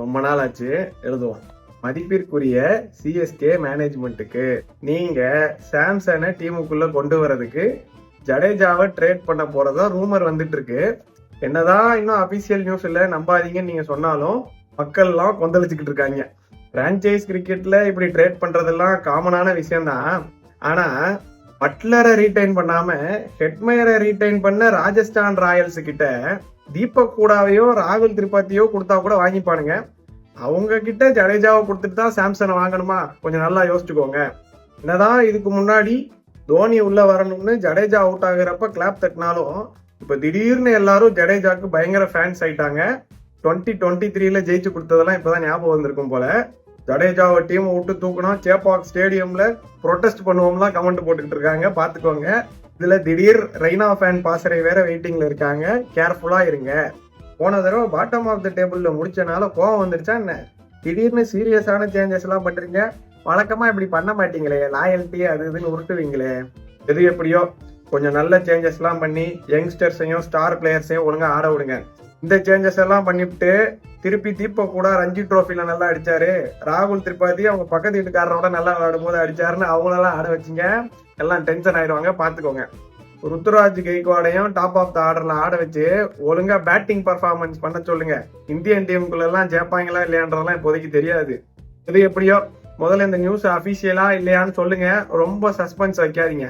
ரொம்ப நாள் ஆச்சு, எழுதுவோம். மதிப்பிற்குரிய சிஎஸ்கே மேனேஜ்மெண்ட்டுக்கு நீங்க சாம்சனை டீமுக்குள்ள கொண்டு வரதுக்கு ஜடேஜாவை ட்ரேட் பண்ண போறதா ரூமர் வந்துட்டு இருக்கு. என்னதான் இன்னும் அபிஷியல் நியூஸ் இல்ல, நம்பாதீங்கன்னு நீங்க சொன்னாலும் மக்கள்லாம் கொந்தளிச்சுக்கிட்டு இருக்காங்க. பிரான்சைஸ் கிரிக்கெட்ல இப்படி ட்ரேட் பண்றதெல்லாம் காமனான விஷயம்தான். ஆனா பட்லரை ரீடைன் பண்ணாம ஹெட்மயரை ரீடைன் பண்ண ராஜஸ்தான் ராயல்ஸ் கிட்ட தீபக் கூடாவையோ ராகுல் திரிபாத்தியோ கொடுத்தா கூட வாங்கிப்பானுங்க. அவங்க கிட்ட ஜடேஜாவை கொடுத்துட்டு தான் சாம்சனை வாங்கணுமா? கொஞ்சம் நல்லா யோசிச்சுக்கோங்க. என்னதான் இதுக்கு முன்னாடி தோனி உள்ள வரணும்னு ஜடேஜா அவுட் ஆகுறப்ப கிளாப் தட்டினாலும் இப்ப திடீர்னு எல்லாரும் ஜடேஜாக்கு பயங்கர ஃபேன்ஸ் ஆயிட்டாங்க. 2023 ஜெயிச்சு கொடுத்ததெல்லாம் இப்பதான் ஞாபகம் வந்திருக்கும் போல. ஜடேஜாவை டீமை விட்டு தூக்கணும், சேப்பாக் ஸ்டேடியம்ல ப்ரொடெஸ்ட் பண்ணுவோம்லாம் கமெண்ட் போட்டுக்கிட்டு இருக்காங்க, பாத்துக்கோங்க. இதுல திடீர் ரெய்னா ஃபேன் பாசறை வேற வெயிட்டிங்ல இருக்காங்க, கேர்ஃபுல்லா இருங்க. போன தடவை பாட்டம் ஆஃப் த டேபிள்ல முடிச்சனால கோவம் வந்துருச்சா என்ன? திடீர்னு சீரியஸான சேஞ்சஸ் எல்லாம் பண்றீங்க. வழக்கமா இப்படி பண்ண மாட்டீங்களே, லாயல்ட்டி அது இதுன்னு உருட்டுவீங்களே. எது எப்படியோ கொஞ்சம் நல்ல சேஞ்சஸ் எல்லாம் பண்ணி யங்ஸ்டர்ஸையும் ஸ்டார் பிளேயர்ஸையும் ஒழுங்கா ஆட விடுங்க. இந்த சேஞ்சஸ் எல்லாம் பண்ணிவிட்டு திருப்பி தீபக் கூட ரஞ்சி ட்ரோஃபில நல்லா அடிச்சாரு, ராகுல் திரிபாதி அவங்க பக்கத்து வீட்டுக்காரரோட நல்லா விளையாடும் போது அடிச்சாருன்னு அவங்களெல்லாம் ஆட வச்சிங்க. எல்லாம் டென்ஷன் ஆயிடுவாங்க, பாத்துக்கோங்க. ருத்துராஜ் கெய்க்வாடையும் டாப் ஆஃப் த ஆர்டர்ல ஆட வச்சு ஒழுங்கா பேட்டிங் பர்ஃபார்மன்ஸ் பண்ண சொல்லுங்க. இந்தியன் டீமுக்குள்ள எல்லாம் ஜெயிப்பாங்களா இல்லையான்றதெல்லாம் இப்போதைக்கு தெரியாது. இது எப்படியோ முதல்ல இந்த நியூஸ் அபிஷியலா இல்லையான்னு சொல்லுங்க, ரொம்ப சஸ்பென்ஸ் வைக்காதீங்க.